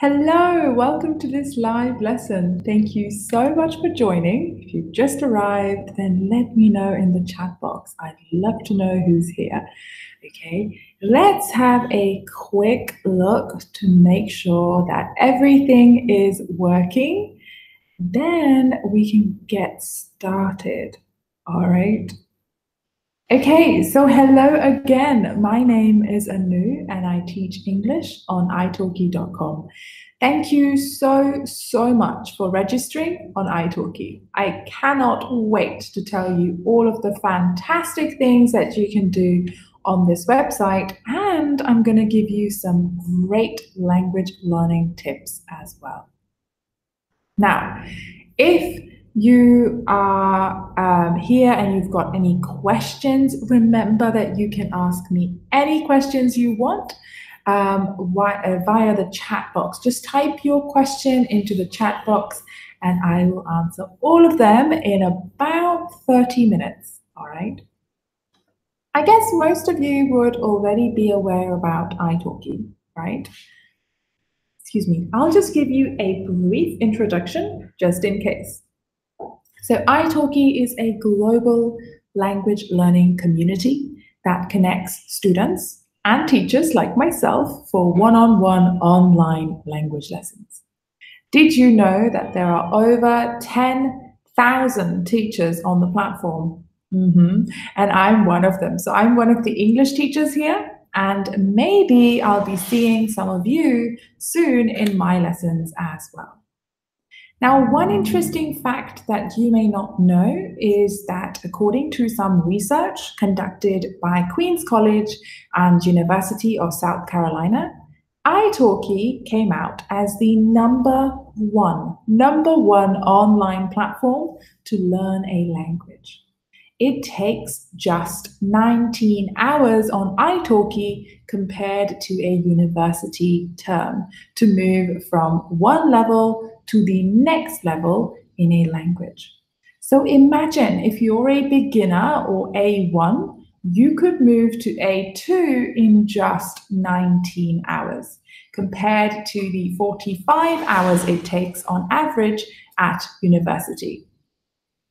Hello, welcome to this live lesson. Thank you so much for joining. If you've just arrived, then let me know in the chat box. I'd love to know who's here. Okay, let's have a quick look to make sure that everything is working. Then we can get started. All right. Okay, so hello again. My name is Anu and I teach English on italki.com. Thank you so much for registering on italki. I cannot wait to tell you all of the fantastic things that you can do on this website, and I'm going to give you some great language learning tips as well. Now, if you are here and you've got any questions, remember that you can ask me any questions you want via the chat box. Just type your question into the chat box and I will answer all of them in about 30 minutes, all right? I guess most of you would already be aware about italki, right? Excuse me, I'll just give you a brief introduction just in case. So italki is a global language learning community that connects students and teachers like myself for one-on-one online language lessons. Did you know that there are over 10,000 teachers on the platform? And I'm one of them. So I'm one of the English teachers here, and maybe I'll be seeing some of you soon in my lessons as well. Now, one interesting fact that you may not know is that according to some research conducted by Queen's College and University of South Carolina, italki came out as the number one online platform to learn a language. It takes just 19 hours on italki compared to a university term to move from one level to the next level in a language. So imagine if you're a beginner or A1, you could move to A2 in just 19 hours, compared to the 45 hours it takes on average at university.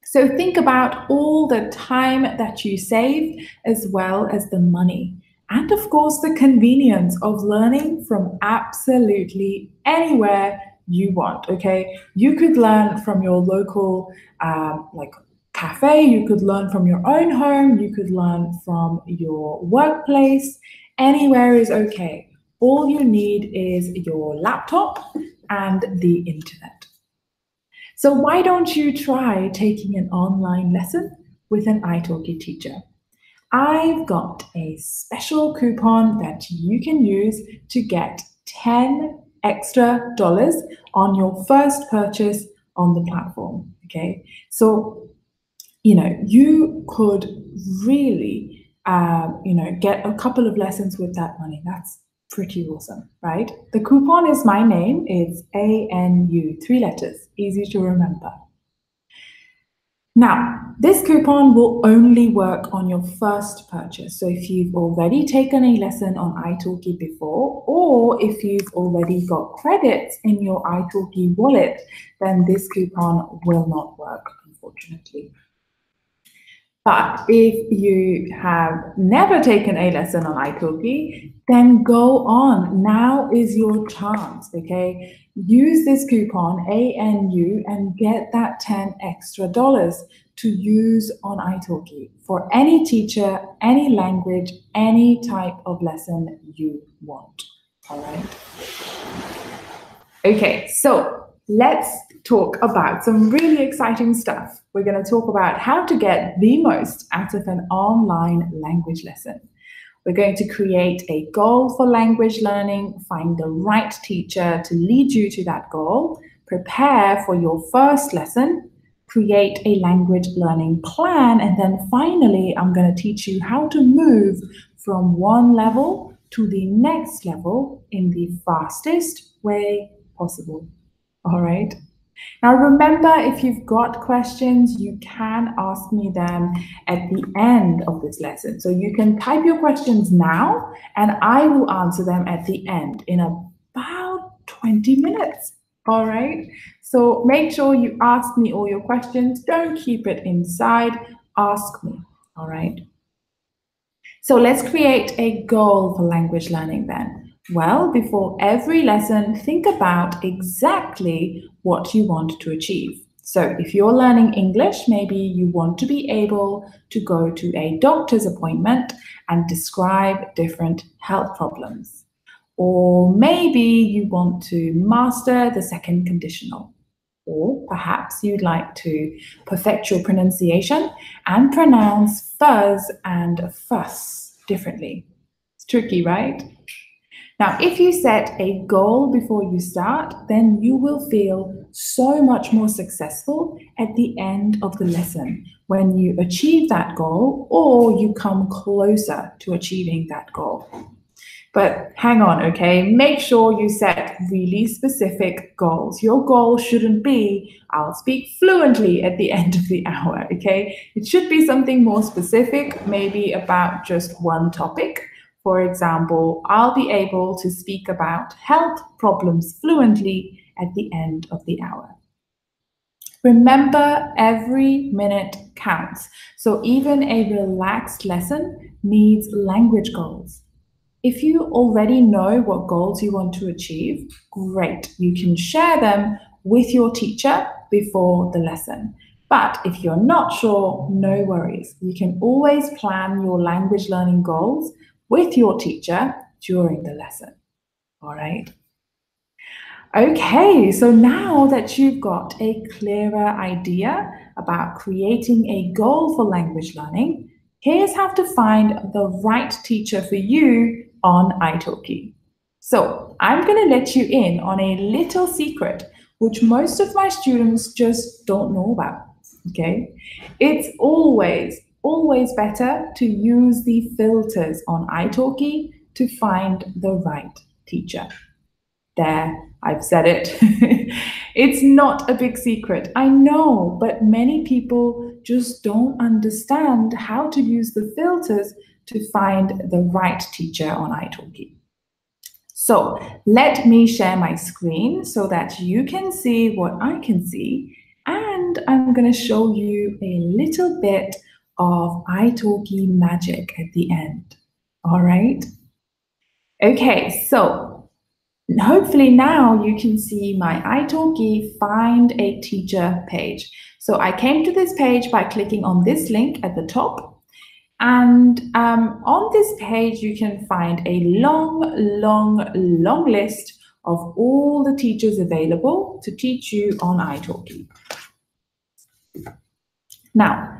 So think about all the time that you save, as well as the money, and of course the convenience of learning from absolutely anywhere you want, okay? You could learn from your local cafe, you could learn from your own home, you could learn from your workplace. Anywhere is okay. All you need is your laptop and the internet. So why don't you try taking an online lesson with an italki teacher? I've got a special coupon that you can use to get $10 extra on your first purchase on the platform, okay? So, you could really, get a couple of lessons with that money. That's pretty awesome, right? The coupon is my name. It's ANU, 3 letters, easy to remember. Now, this coupon will only work on your first purchase. So if you've already taken a lesson on italki before, or if you've already got credits in your italki wallet, then this coupon will not work, unfortunately. But if you have never taken a lesson on italki, then go on. Now is your chance, okay? Use this coupon, ANU, and get that $10 extra to use on italki for any teacher, any language, any type of lesson you want, all right? Okay, so let's talk about some really exciting stuff. We're going to talk about how to get the most out of an online language lesson. We're going to create a goal for language learning, find the right teacher to lead you to that goal, prepare for your first lesson, create a language learning plan, and then finally, I'm going to teach you how to move from one level to the next level in the fastest way possible. All right. Now, remember, if you've got questions, you can ask me them at the end of this lesson. So you can type your questions now, and I will answer them at the end in about 20 minutes. All right. So make sure you ask me all your questions. Don't keep it inside. Ask me. All right. So let's create a goal for language learning then. Well, before every lesson, think about exactly what you want to achieve. So if you're learning English, maybe you want to be able to go to a doctor's appointment and describe different health problems. Or maybe you want to master the second conditional. Or perhaps you'd like to perfect your pronunciation and pronounce fuzz and fuss differently. It's tricky, right? Now, if you set a goal before you start, then you will feel so much more successful at the end of the lesson when you achieve that goal or you come closer to achieving that goal. But hang on, okay? Make sure you set really specific goals. Your goal shouldn't be, I'll speak fluently at the end of the hour, okay? It should be something more specific, maybe about just one topic. For example, I'll be able to speak about health problems fluently at the end of the hour. Remember, every minute counts. So even a relaxed lesson needs language goals. If you already know what goals you want to achieve, great. You can share them with your teacher before the lesson. But if you're not sure, no worries. You can always plan your language learning goals with your teacher during the lesson. All right? Okay, so now that you've got a clearer idea about creating a goal for language learning, here's how to find the right teacher for you on italki. So I'm going to let you in on a little secret which most of my students just don't know about, okay? It's always better to use the filters on italki to find the right teacher. There, I've said it. It's not a big secret, I know, but many people just don't understand how to use the filters to find the right teacher on italki. So let me share my screen so that you can see what I can see, and I'm going to show you a little bit of italki magic at the end. All right? Okay, so hopefully now you can see my italki Find a Teacher page. So I came to this page by clicking on this link at the top. And on this page, you can find a long list of all the teachers available to teach you on italki. Now,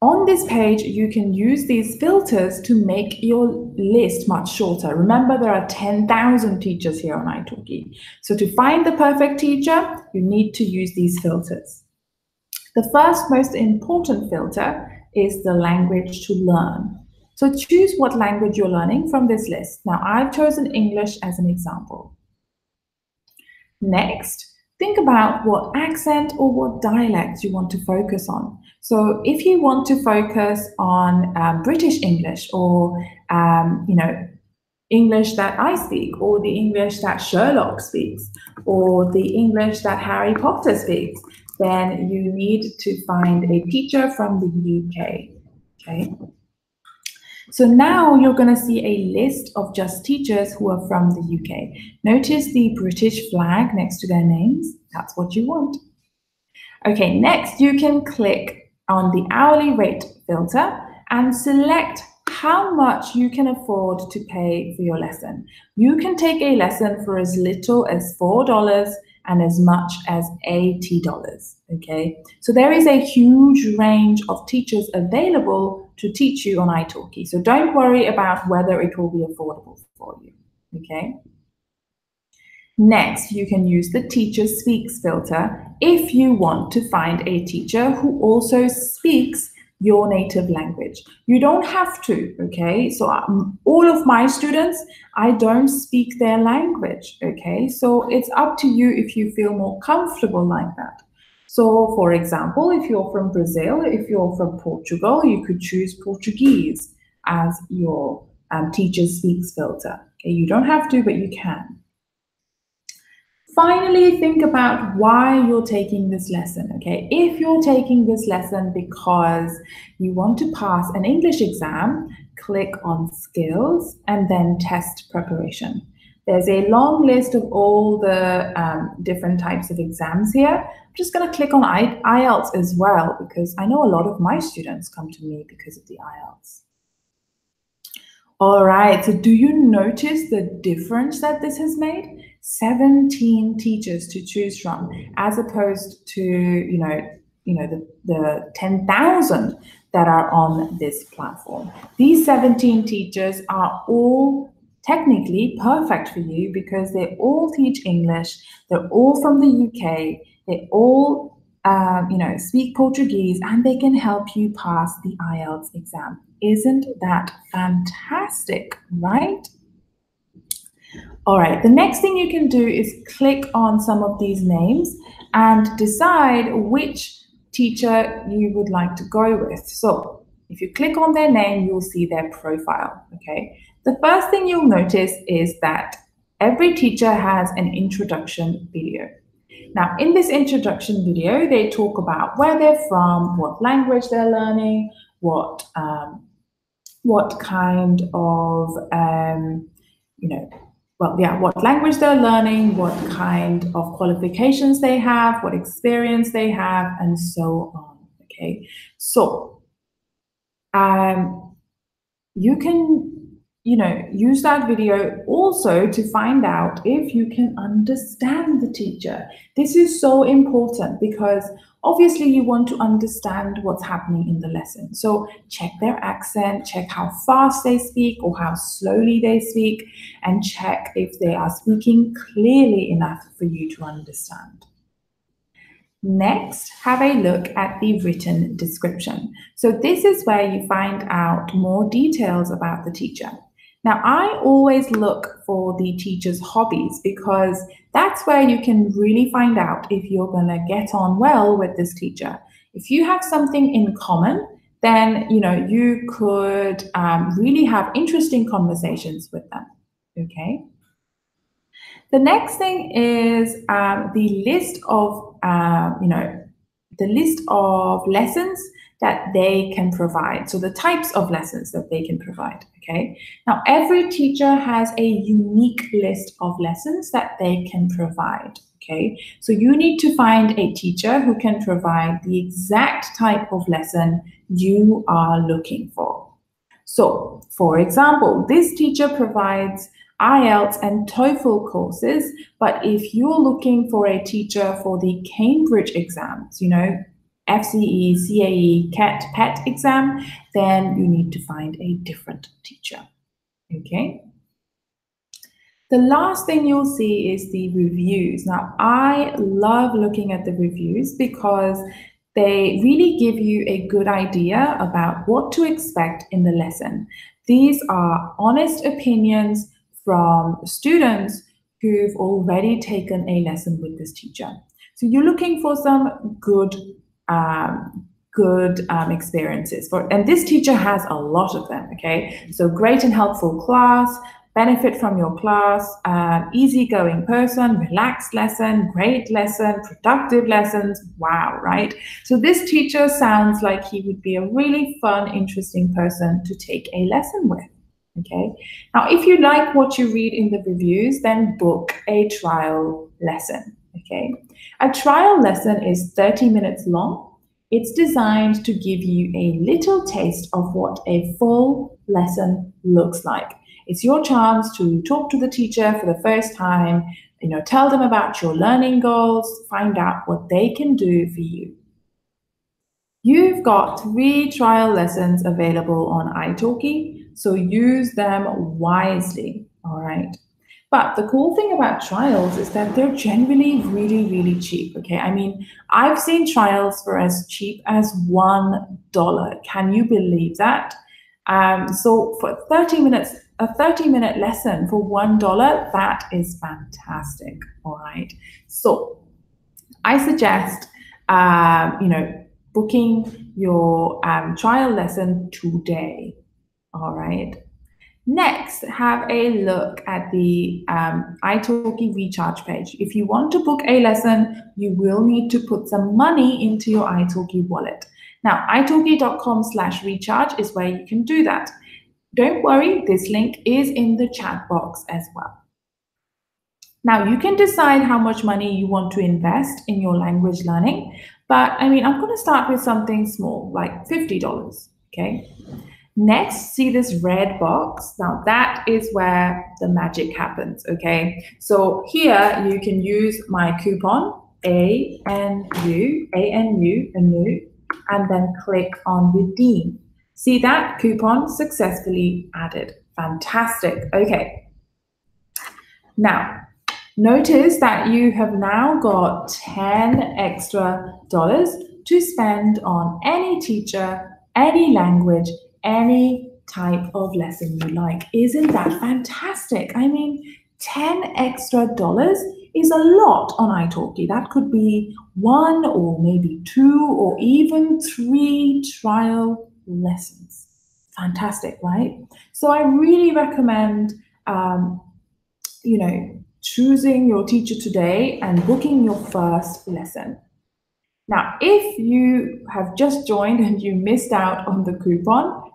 on this page, you can use these filters to make your list much shorter. Remember, there are 10,000 teachers here on italki. So to find the perfect teacher, you need to use these filters. The first most important filter is the language to learn. So choose what language you're learning from this list. Now, I've chosen English as an example. Next, think about what accent or what dialect you want to focus on. So if you want to focus on British English or, English that I speak, or the English that Sherlock speaks, or the English that Harry Potter speaks, then you need to find a teacher from the UK, okay? So now you're going to see a list of just teachers who are from the UK. Notice the British flag next to their names. That's what you want. Okay, next you can click on the hourly rate filter and select how much you can afford to pay for your lesson. You can take a lesson for as little as $4 and as much as $80, okay? So there is a huge range of teachers available to teach you on italki. So don't worry about whether it will be affordable for you, okay? Next, you can use the Teacher Speaks filter if you want to find a teacher who also speaks your native language. You don't have to, okay? So all of my students, I don't speak their language, okay? So it's up to you if you feel more comfortable like that. So for example, if you're from Brazil, if you're from Portugal, you could choose Portuguese as your Teacher Speaks filter. Okay, you don't have to, but you can. Finally, think about why you're taking this lesson, okay? If you're taking this lesson because you want to pass an English exam, click on skills and then test preparation. There's a long list of all the different types of exams here. I'm just going to click on IELTS as well because I know a lot of my students come to me because of the IELTS. All right, so do you notice the difference that this has made? 17 teachers to choose from, as opposed to, the 10,000 that are on this platform. These 17 teachers are all technically perfect for you because they all teach English, they're all from the UK, they all speak Portuguese, and they can help you pass the IELTS exam. Isn't that fantastic, right? All right, the next thing you can do is click on some of these names and decide which teacher you would like to go with. So if you click on their name, you'll see their profile, okay? The first thing you'll notice is that every teacher has an introduction video. Now, in this introduction video, they talk about where they're from, what language they're learning, what kind of, what language they're learning, what kind of qualifications they have, what experience they have, and so on, okay? So, you can use that video also to find out if you can understand the teacher. This is so important because obviously you want to understand what's happening in the lesson. So check their accent, check how fast they speak or how slowly they speak, and check if they are speaking clearly enough for you to understand. Next, have a look at the written description. So this is where you find out more details about the teacher. Now, I always look for the teacher's hobbies because that's where you can really find out if you're going to get on well with this teacher. If you have something in common, then you could really have interesting conversations with them, okay? The next thing is the list of lessons that they can provide. So the types of lessons that they can provide, okay? Now, every teacher has a unique list of lessons that they can provide, okay? So you need to find a teacher who can provide the exact type of lesson you are looking for. So, for example, this teacher provides IELTS and TOEFL courses, but if you're looking for a teacher for the Cambridge exams, FCE, CAE, CAT, PET exam, then you need to find a different teacher, okay? The last thing you'll see is the reviews. Now, I love looking at the reviews because they really give you a good idea about what to expect in the lesson. These are honest opinions from students who've already taken a lesson with this teacher. So you're looking for some good experiences and this teacher has a lot of them, okay? So great and helpful class, benefit from your class, easygoing person, relaxed lesson, great lesson, productive lessons. Wow, right? So this teacher sounds like he would be a really fun, interesting person to take a lesson with. Okay. Now, if you like what you read in the reviews, then book a trial lesson. Okay. A trial lesson is 30 minutes long. It's designed to give you a little taste of what a full lesson looks like. It's your chance to talk to the teacher for the first time, tell them about your learning goals, find out what they can do for you. You've got 3 trial lessons available on italki, so use them wisely, all right? But the cool thing about trials is that they're generally really, really cheap, okay? I mean, I've seen trials for as cheap as $1. Can you believe that? So for 30 minutes, a 30-minute lesson for $1, that is fantastic, all right? So I suggest, booking your trial lesson today, all right? Next, have a look at the italki recharge page. If you want to book a lesson, you will need to put some money into your italki wallet. Now, italki.com/recharge is where you can do that. Don't worry, this link is in the chat box as well. Now, you can decide how much money you want to invest in your language learning, but I'm going to start with something small, like $50, okay? Next, see this red box? Now that is where the magic happens, okay? So here you can use my coupon, ANU, and then click on redeem. See that? Coupon successfully added. Fantastic, okay. Now, notice that you have now got 10 extra dollars to spend on any teacher, any language, any type of lesson you like. Isn't that fantastic? 10 extra dollars is a lot on italki. That could be 1 or maybe 2 or even 3 trial lessons. Fantastic, right? So I really recommend choosing your teacher today and booking your first lesson. Now, if you have just joined and you missed out on the coupon,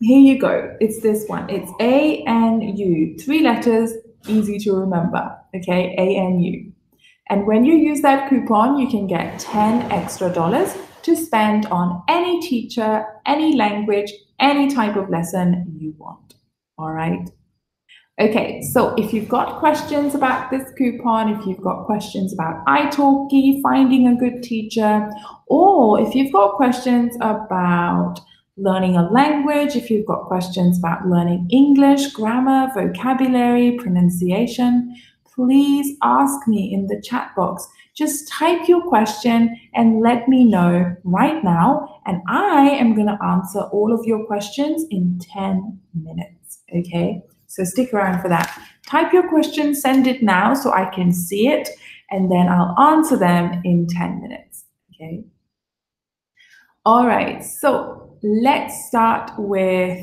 here you go. It's this one. It's ANU, 3 letters, easy to remember, okay, ANU. And when you use that coupon, you can get 10 extra dollars to spend on any teacher, any language, any type of lesson you want, all right? Okay, so if you've got questions about this coupon, if you've got questions about italki, finding a good teacher, or if you've got questions about learning a language, if you've got questions about learning English, grammar, vocabulary, pronunciation, please ask me in the chat box. Just type your question and let me know right now, and I am going to answer all of your questions in 10 minutes, okay? So stick around for that. Type your question, send it now so I can see it, and then I'll answer them in 10 minutes, okay? All right, so let's start with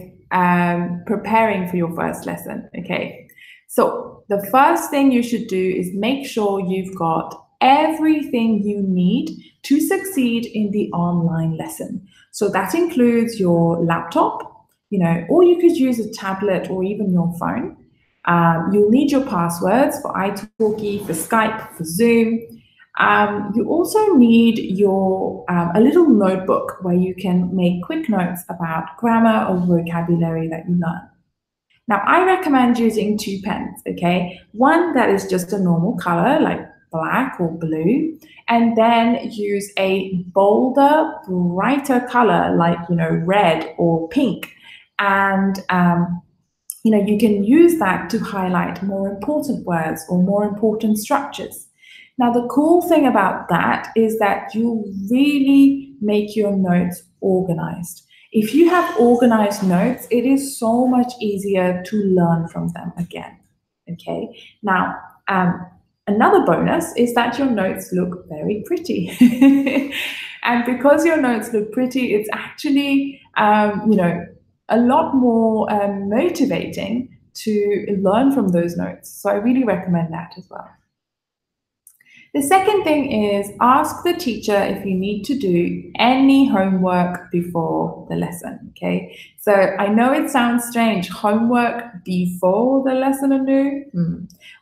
preparing for your first lesson, okay? So the first thing you should do is make sure you've got everything you need to succeed in the online lesson. So that includes your laptop, or you could use a tablet or even your phone. You'll need your passwords for italki, for Skype, for Zoom. You also need your a little notebook where you can make quick notes about grammar or vocabulary that you learn. Now, I recommend using 2 pens, okay? One that is just a normal color, like black or blue, and then use a bolder, brighter color, like, red or pink. And you can use that to highlight more important words or more important structures. Now, the cool thing about that is that you really make your notes organized. If you have organized notes, it is so much easier to learn from them again, okay? Now, another bonus is that your notes look very pretty. And because your notes look pretty, it's actually, a lot more motivating to learn from those notes. So I really recommend that as well. The second thing is ask the teacher if you need to do any homework before the lesson, okay? So I know it sounds strange, homework before the lesson, Anu?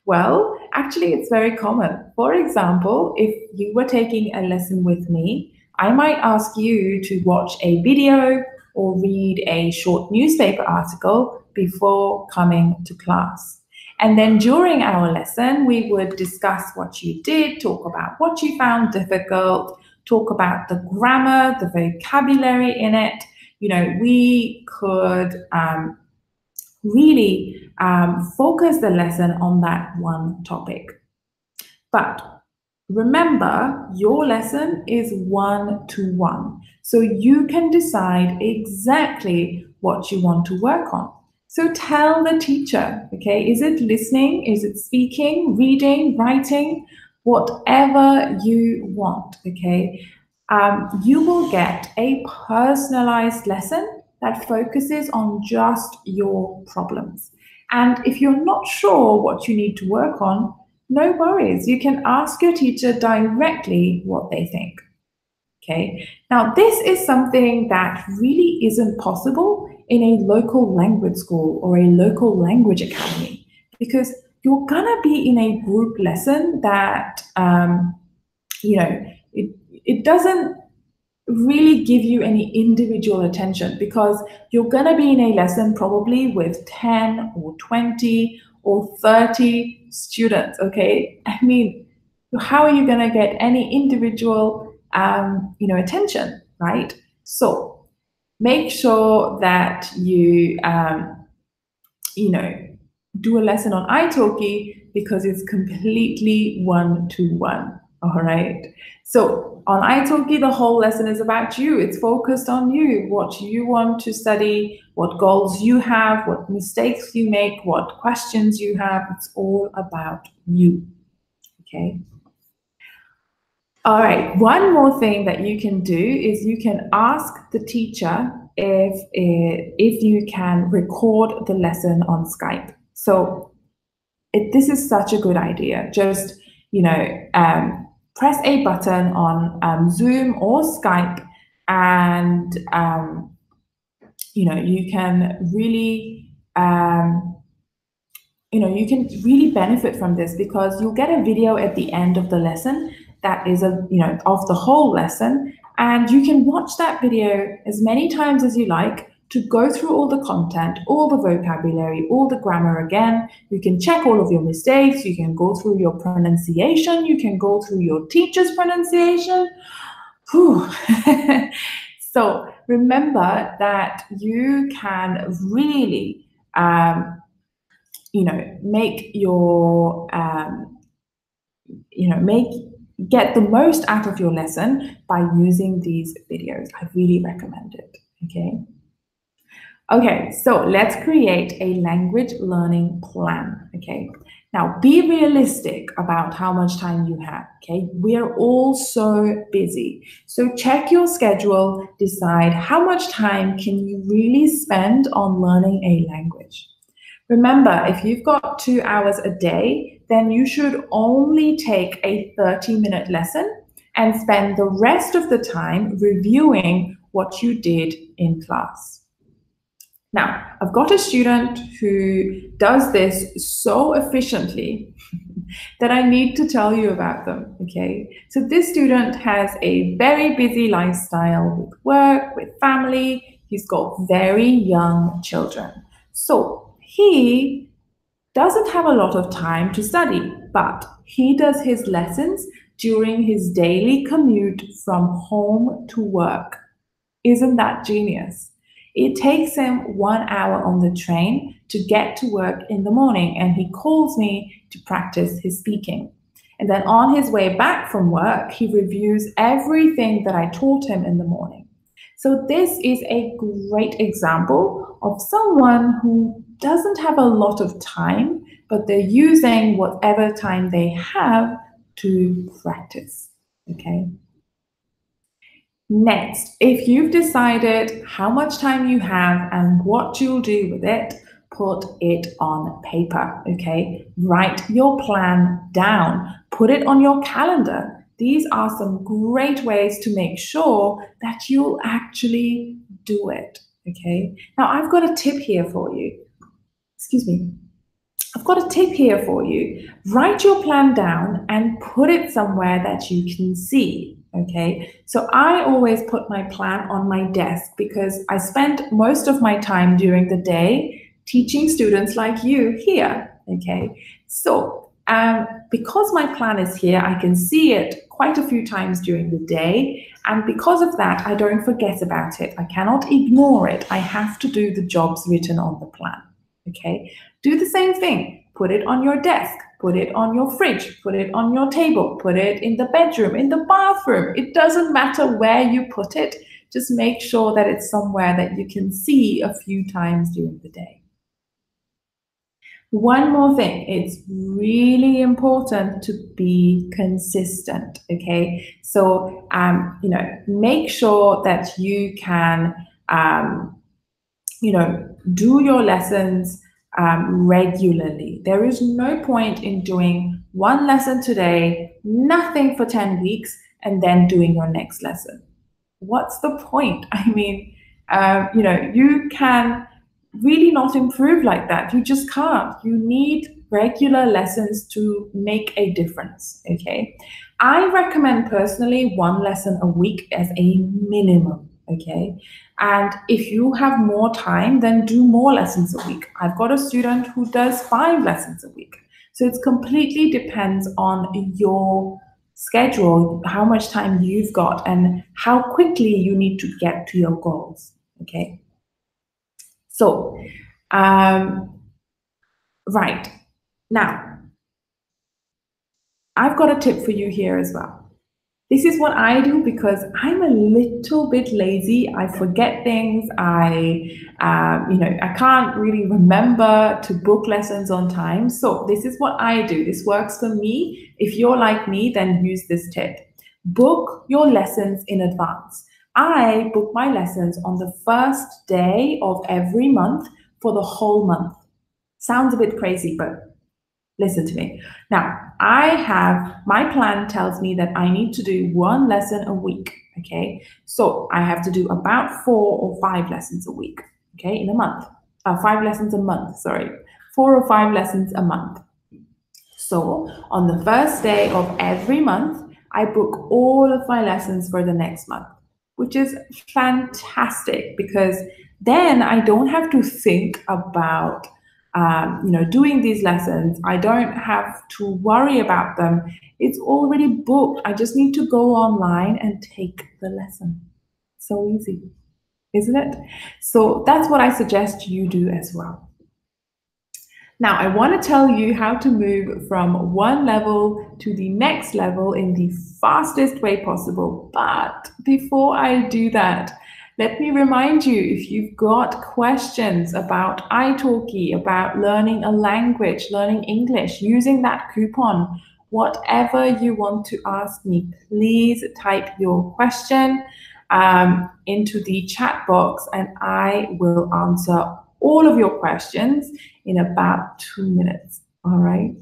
Well, actually it's very common. For example, if you were taking a lesson with me, I might ask you to watch a video or read a short newspaper article before coming to class. And then during our lesson, we would discuss what you did, talk about what you found difficult, talk about the grammar, the vocabulary in it. We could really focus the lesson on that one topic. But remember, your lesson is 1-to-1, so you can decide exactly what you want to work on. So tell the teacher, okay, is it listening? Is it speaking, reading, writing? Whatever you want, okay? You will get a personalized lesson that focuses on just your problems. And if you're not sure what you need to work on, no worries. You can ask your teacher directly what they think. Okay. Now, this is something that really isn't possible in a local language school or a local language academy, because you're gonna be in a group lesson that it doesn't really give you any individual attention, because you're going to be in a lesson probably with 10 or 20 or 30 students. Okay, I mean, how are you going to get any individual attention, right? So make sure that you do a lesson on italki, because it's completely one-to-one. All right. So on italki, the whole lesson is about you. It's focused on you, what you want to study, what goals you have, what mistakes you make, what questions you have. It's all about you. Okay. All right. One more thing that you can do is you can ask the teacher if you can record the lesson on Skype. So this is such a good idea. Just press a button on Zoom or Skype, and you can really benefit from this, because you'll get a video at the end of the lesson that is of the whole lesson, and you can watch that video as many times as you like to go through all the content, all the vocabulary, all the grammar again. You can check all of your mistakes, you can go through your pronunciation, you can go through your teacher's pronunciation. So remember that you can really make your get the most out of your lesson by using these videos. I really recommend it. Okay, so let's create a language learning plan. Okay, now be realistic about how much time you have. Okay, we are all so busy. So check your schedule, decide how much time can you really spend on learning a language. Remember, if you've got 2 hours a day, then you should only take a 30-minute lesson and spend the rest of the time reviewing what you did in class. Now, I've got a student who does this so efficiently that I need to tell you about them, okay? So this student has a very busy lifestyle with work, with family. He's got very young children. So he doesn't have a lot of time to study, but he does his lessons during his daily commute from home to work. Isn't that genius? It takes him 1 hour on the train to get to work in the morning, and he calls me to practice his speaking. And then on his way back from work, he reviews everything that I taught him in the morning. So this is a great example of someone who doesn't have a lot of time, but they're using whatever time they have to practice. Okay. Next, if you've decided how much time you have and what you'll do with it, put it on paper, okay? Write your plan down. Put it on your calendar. These are some great ways to make sure that you'll actually do it, okay? Now, I've got a tip here for you. Excuse me. I've got a tip here for you. Write your plan down and put it somewhere that you can see. Okay, so I always put my plan on my desk, because I spend most of my time during the day teaching students like you here. Okay, so because my plan is here, I can see it quite a few times during the day, and because of that, I don't forget about it. I cannot ignore it. I have to do the jobs written on the plan. Okay, do the same thing. Put it on your desk, put it on your fridge, put it on your table, put it in the bedroom, in the bathroom. It doesn't matter where you put it. Just make sure that it's somewhere that you can see a few times during the day. One more thing, it's really important to be consistent, okay? So, make sure that you can do your lessons regularly. There is no point in doing one lesson today, nothing for 10 weeks, and then doing your next lesson. What's the point? I mean, you can really not improve like that. You just can't. You need regular lessons to make a difference. Okay. I recommend personally one lesson a week as a minimum. Okay. And if you have more time, then do more lessons a week. I've got a student who does 5 lessons a week. So it completely depends on your schedule, how much time you've got, and how quickly you need to get to your goals. Okay. So, right now, I've got a tip for you here as well. This is what I do because I'm a little bit lazy. I forget things. I can't really remember to book lessons on time. So this is what I do. This works for me. If you're like me, then use this tip. Book your lessons in advance. I book my lessons on the first day of every month for the whole month. Sounds a bit crazy, but listen to me. Now, my plan tells me that I need to do one lesson a week. Okay. So I have to do about 4 or 5 lessons a week. Okay. In a month. 5 lessons a month. Sorry. 4 or 5 lessons a month. So on the first day of every month, I book all of my lessons for the next month, which is fantastic because then I don't have to think about doing these lessons. I don't have to worry about them. It's already booked. I just need to go online and take the lesson. So easy, isn't it? So that's what I suggest you do as well. Now, I want to tell you how to move from one level to the next level in the fastest way possible. But before I do that, let me remind you, if you've got questions about italki, about learning a language, learning English, using that coupon, whatever you want to ask me, please type your question into the chat box and I will answer all of your questions in about 2 minutes. All right.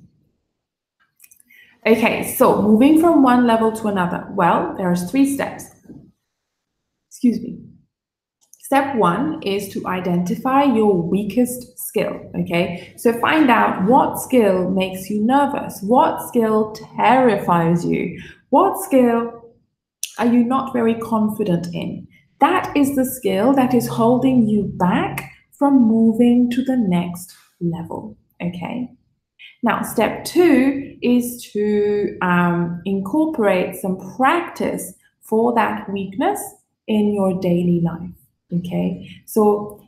Okay, so moving from one level to another. Well, there's 3 steps. Excuse me. Step 1 is to identify your weakest skill, okay? So find out what skill makes you nervous, what skill terrifies you, what skill are you not very confident in. That is the skill that is holding you back from moving to the next level, okay? Now, step 2 is to incorporate some practice for that weakness in your daily life. Okay, so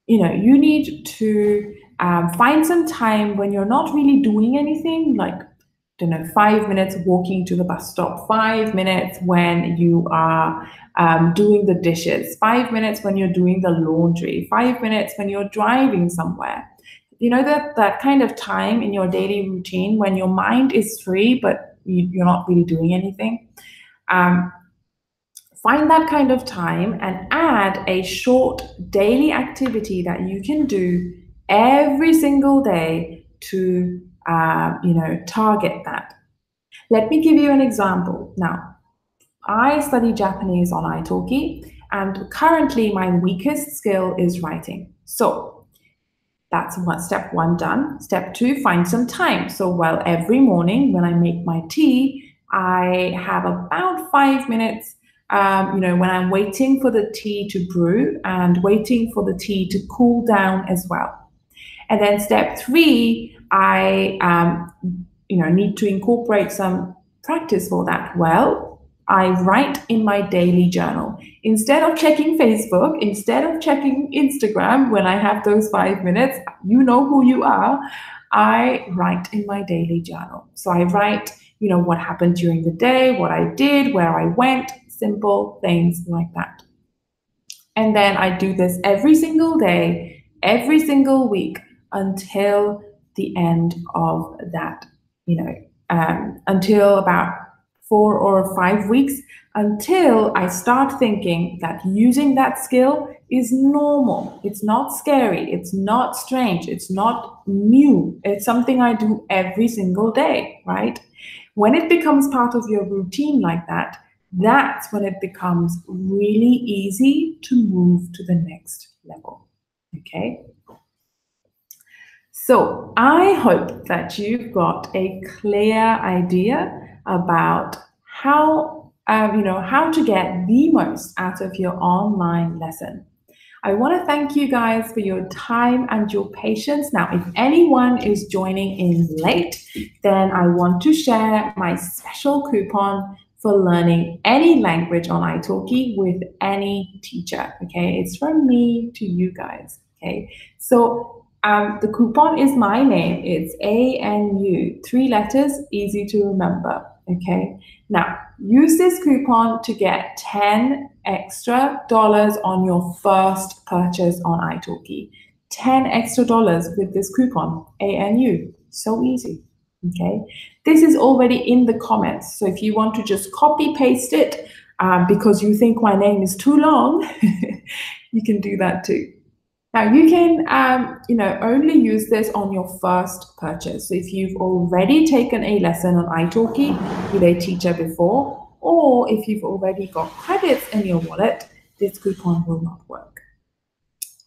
you need to find some time when you're not really doing anything, like 5 minutes walking to the bus stop, 5 minutes when you are doing the dishes, 5 minutes when you're doing the laundry, 5 minutes when you're driving somewhere. That kind of time in your daily routine when your mind is free, but you're not really doing anything. Find that kind of time and add a short daily activity that you can do every single day to, target that. Let me give you an example. Now, I study Japanese on italki, and currently my weakest skill is writing. So that's step 1 done. Step 2, find some time. So, every morning when I make my tea, I have about 5 minutes when I'm waiting for the tea to brew and waiting for the tea to cool down as well. And then step 3, I need to incorporate some practice for that. I write in my daily journal. Instead of checking Facebook, instead of checking Instagram when I have those 5 minutes, you know who you are, I write in my daily journal. So I write, what happened during the day, what I did, where I went, simple things like that. And then I do this every single day, every single week until the end of that, until about 4 or 5 weeks until I start thinking that using that skill is normal. It's not scary. It's not strange. It's not new. It's something I do every single day, right? When it becomes part of your routine like that, that's when it becomes really easy to move to the next level. Okay? So I hope that you've got a clear idea about how to get the most out of your online lesson. I want to thank you guys for your time and your patience. Now, if anyone is joining in late, then I want to share my special coupon for learning any language on italki with any teacher. Okay, it's from me to you guys. Okay, so the coupon is my name. It's ANU, 3 letters, easy to remember. Okay, now use this coupon to get $10 extra on your first purchase on italki. $10 extra with this coupon, ANU. So easy. Okay, this is already in the comments. So if you want to just copy paste it because you think my name is too long, you can do that too. Now you can, only use this on your first purchase. So if you've already taken a lesson on italki with a teacher before, or if you've already got credits in your wallet, this coupon will not work.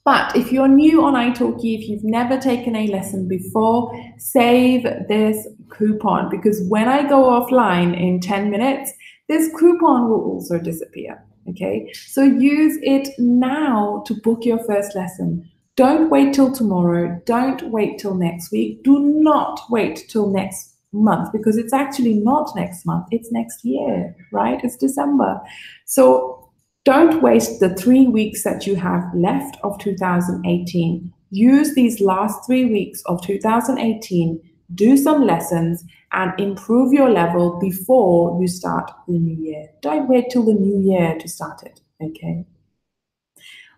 But if you're new on italki, if you've never taken a lesson before, save this coupon, because when I go offline in 10 minutes, this coupon will also disappear. Okay, so use it now to book your first lesson. Don't wait till tomorrow. Don't wait till next week. Do not wait till next month, because it's actually not next month. It's next year, right? It's December. So don't waste the 3 weeks that you have left of 2018. Use these last 3 weeks of 2018, do some lessons, and improve your level before you start the new year. Don't wait till the new year to start it, okay?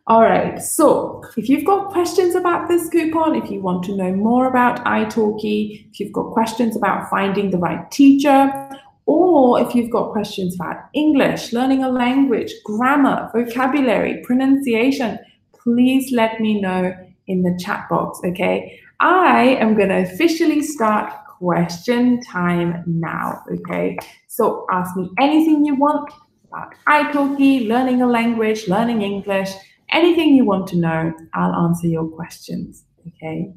All right, so if you've got questions about this coupon, if you want to know more about italki, if you've got questions about finding the right teacher, or if you've got questions about English, learning a language, grammar, vocabulary, pronunciation, please let me know in the chat box, okay? I am going to officially start question time now, okay? So ask me anything you want about italki, learning a language, learning English, anything you want to know, I'll answer your questions, okay?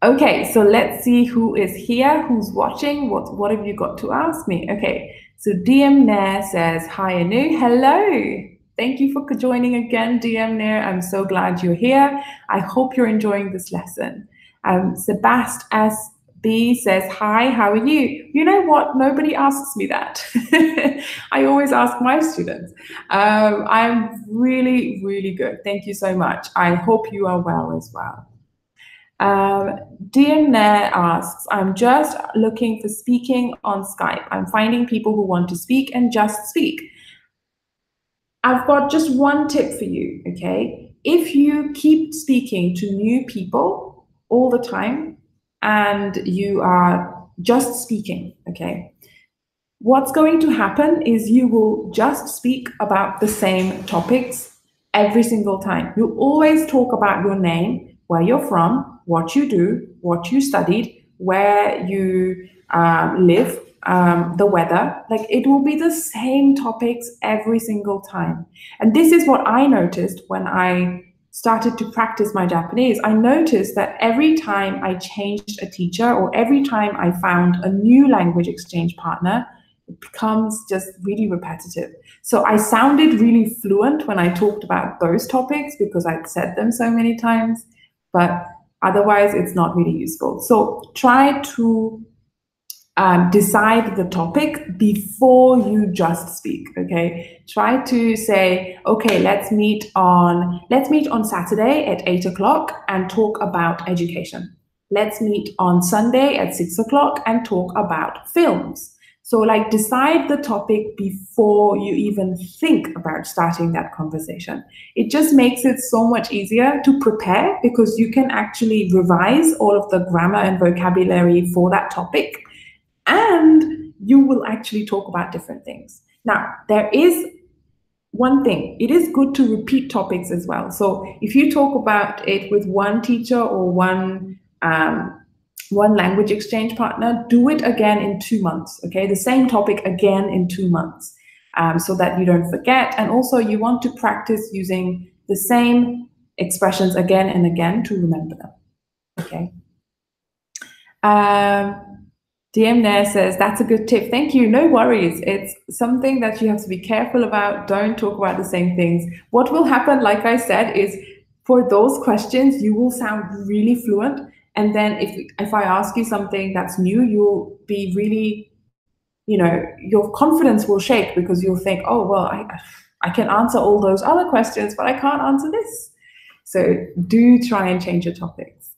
Okay, so let's see who is here, who's watching, what have you got to ask me? Okay, so DM Nair says, hi Anu, hello. Thank you for joining again, DM Nair. I'm so glad you're here. I hope you're enjoying this lesson. Sebast SB says, hi, how are you? You know what? Nobody asks me that. I always ask my students. I'm really, really good. Thank you so much. I hope you are well as well. DM Nair asks, I'm just looking for speaking on Skype. I'm finding people who want to speak and just speak. I've got just one tip for you, okay? If you keep speaking to new people all the time and you are just speaking, okay, what's going to happen is you will just speak about the same topics every single time. You always talk about your name, where you're from, what you do, what you studied, where you live, the weather. Like, it will be the same topics every single time. And this is what I noticed when I started to practice my Japanese. I noticed that every time I changed a teacher or every time I found a new language exchange partner, it becomes just really repetitive. So I sounded really fluent when I talked about those topics because I'd said them so many times, but otherwise it's not really useful. So try to decide the topic before you just speak, okay? Try to say, okay, let's meet on Saturday at 8 o'clock and talk about education. Let's meet on Sunday at 6 o'clock and talk about films. So like, decide the topic before you even think about starting that conversation. It just makes it so much easier to prepare because you can actually revise all of the grammar and vocabulary for that topic. And you will actually talk about different things. Now, there is one thing, it is good to repeat topics as well. So if you talk about it with one teacher or one language exchange partner, do it again in 2 months, okay? The same topic again in 2 months, so that you don't forget. And also you want to practice using the same expressions again and again to remember them, okay? DM Nair says, that's a good tip. Thank you. No worries. It's something that you have to be careful about. Don't talk about the same things. What will happen, like I said, is for those questions, you will sound really fluent. And then if I ask you something that's new, you'll be really, your confidence will shake because you'll think, oh, well, I can answer all those other questions, but I can't answer this. So do try and change your topics.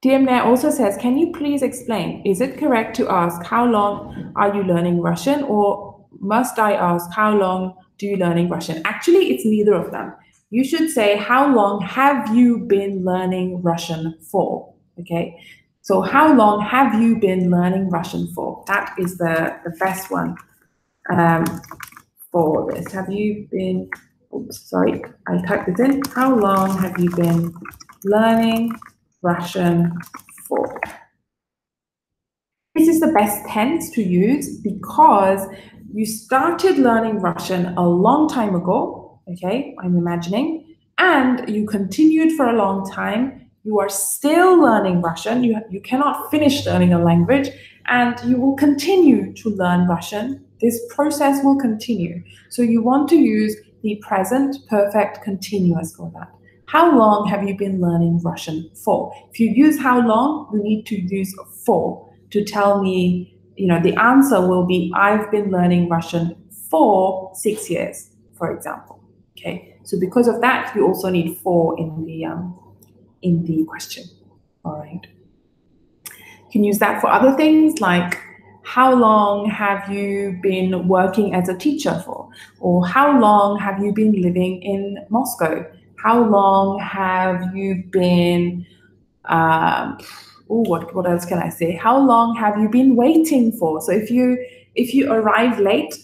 DM Nair also says, can you please explain, is it correct to ask how long are you learning Russian, or must I ask how long do you learning Russian? Actually, it's neither of them. You should say, how long have you been learning Russian for? Okay, so how long have you been learning Russian for? That is the best one for this. Have you been, oops, sorry, I typed this in. How long have you been learning Russian for? This is the best tense to use because you started learning Russian a long time ago, okay, I'm imagining, and you continued for a long time. You are still learning Russian. You cannot finish learning a language, and you will continue to learn Russian. This process will continue. So you want to use the present perfect continuous for that. How long have you been learning Russian for? If you use how long, you need to use for to tell me, the answer will be, I've been learning Russian for 6 years, for example. Okay, so because of that, you also need for in the question. All right. You can use that for other things like, how long have you been working as a teacher for? Or how long have you been living in Moscow? How long have you been, what else can I say? How long have you been waiting for? So if you arrive late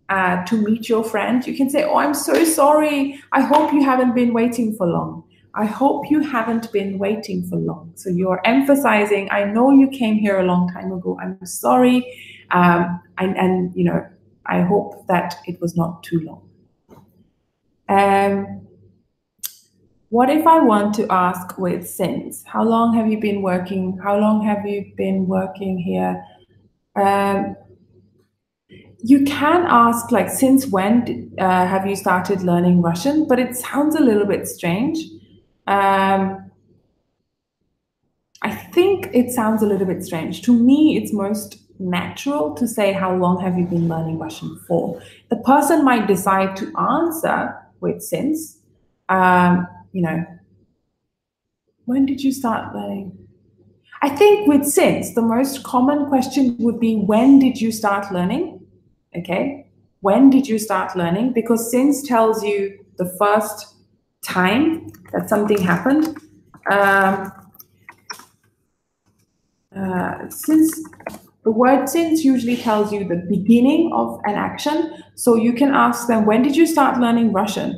to meet your friend, you can say, oh, I'm so sorry. I hope you haven't been waiting for long. I hope you haven't been waiting for long. So you're emphasizing, I know you came here a long time ago. I'm sorry. And I hope that it was not too long. What if I want to ask with since? How long have you been working? How long have you been working here? You can ask like, since when have you started learning Russian? But it sounds a little bit strange. I think it sounds a little bit strange. To me, it's most natural to say, how long have you been learning Russian for? The person might decide to answer with since, when did you start learning? I think with since, the most common question would be, when did you start learning? Okay, when did you start learning? Because since tells you the first time that something happened. Since the word since usually tells you the beginning of an action, so you can ask them, when did you start learning Russian?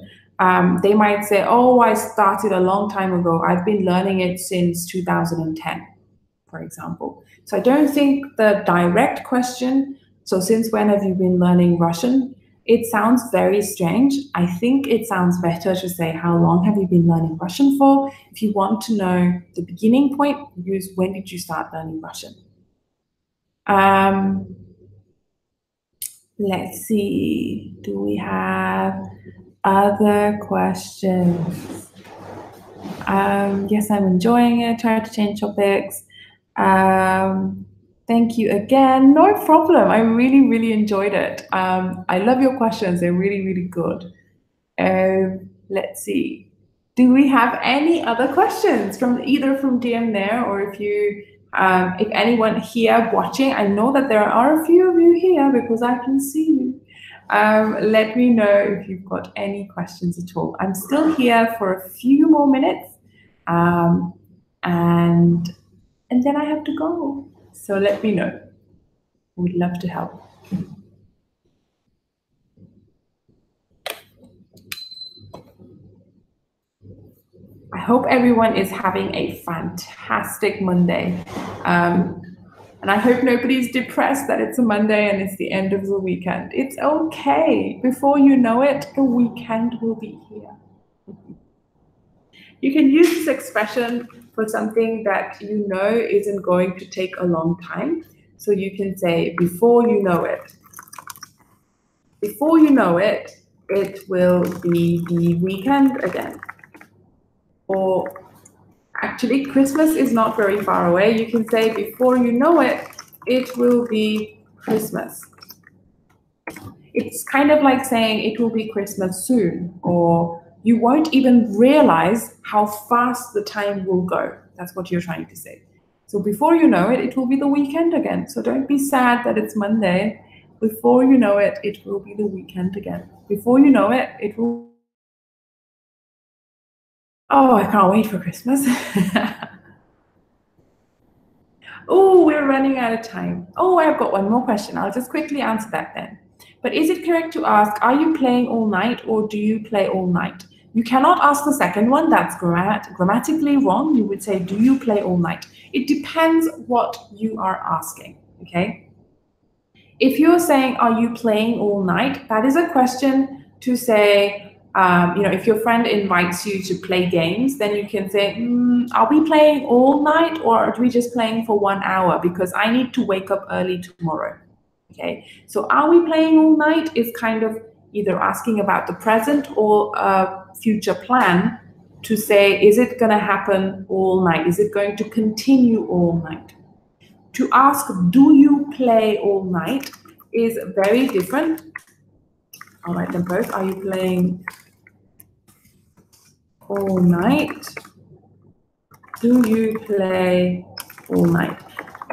They might say, oh, I started a long time ago. I've been learning it since 2010, for example. So I don't think the direct question, so since when have you been learning Russian? It sounds very strange. I think it sounds better to say, how long have you been learning Russian for? If you want to know the beginning point, use when did you start learning Russian? Let's see, do we have other questions? Yes, I'm enjoying it. Try to change topics. Thank you again. No problem. I really, really enjoyed it. I love your questions. They're really, really good. Let's see. Do we have any other questions from either from DM Nair, or if anyone here watching? I know that there are a few of you here because I can see you. Let me know if you've got any questions at all. I'm still here for a few more minutes, and then I have to go. So let me know. We'd love to help. I hope everyone is having a fantastic Monday. And I hope nobody's depressed that it's a Monday and it's the end of the weekend. It's okay. Before you know it, the weekend will be here. You can use this expression for something that you know isn't going to take a long time. So you can say, before you know it. Before you know it, it will be the weekend again. Or actually, Christmas is not very far away. You can say, before you know it, it will be Christmas. It's kind of like saying it will be Christmas soon, or you won't even realize how fast the time will go. That's what you're trying to say. So before you know it, it will be the weekend again. So don't be sad that it's Monday. Before you know it, it will be the weekend again. Before you know it, it will. Oh, I can't wait for Christmas. Oh, we're running out of time. Oh, I've got one more question. I'll just quickly answer that then. But is it correct to ask, are you playing all night or do you play all night? You cannot ask the second one. That's grammatically wrong. You would say, do you play all night? It depends what you are asking, okay? If you're saying, are you playing all night? That is a question to say, if your friend invites you to play games, then you can say, are we playing all night or are we just playing for 1 hour because I need to wake up early tomorrow? Okay, so are we playing all night is kind of either asking about the present or a future plan to say, is it going to happen all night? Is it going to continue all night? To ask, do you play all night is very different. I'll write them both. Are you playing all night? Do you play all night?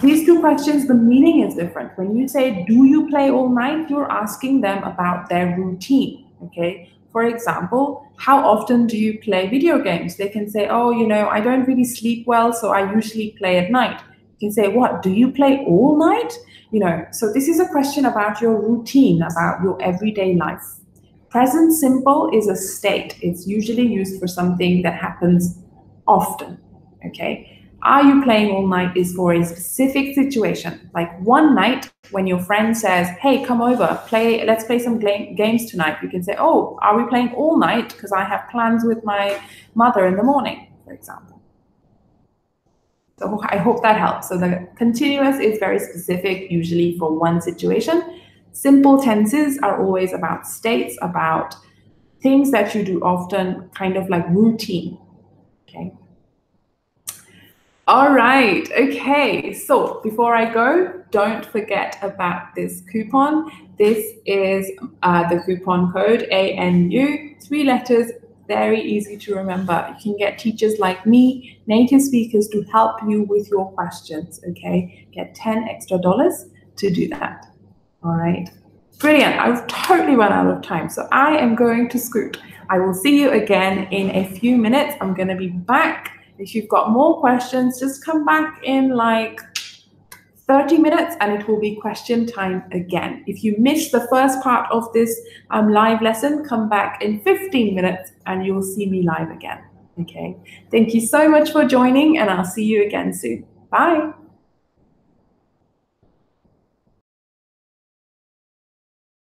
These two questions, the meaning is different. When you say, do you play all night? You're asking them about their routine, okay? For example, how often do you play video games? They can say, oh, I don't really sleep well, so I usually play at night. You can say, what, do you play all night? So this is a question about your routine, about your everyday life. Present simple is a state. It's usually used for something that happens often, okay? Are you playing all night is for a specific situation. Like one night when your friend says, hey, come over, let's play some games tonight. You can say, oh, are we playing all night? Because I have plans with my mother in the morning, for example. So I hope that helps. So the continuous is very specific, usually for one situation. Simple tenses are always about states, about things that you do often, kind of like routine, okay? All right, okay, so before I go, don't forget about this coupon. This is the coupon code ANU, 3 letters, very easy to remember. You can get teachers like me, native speakers, to help you with your questions, okay? Get $10 extra to do that, all right? Brilliant, I've totally run out of time, so I am going to scoot. I will see you again in a few minutes. I'm gonna be back. If you've got more questions, just come back in like 30 minutes and it will be question time again. If you missed the first part of this live lesson, come back in 15 minutes and you'll see me live again, okay? Thank you so much for joining and I'll see you again soon. Bye.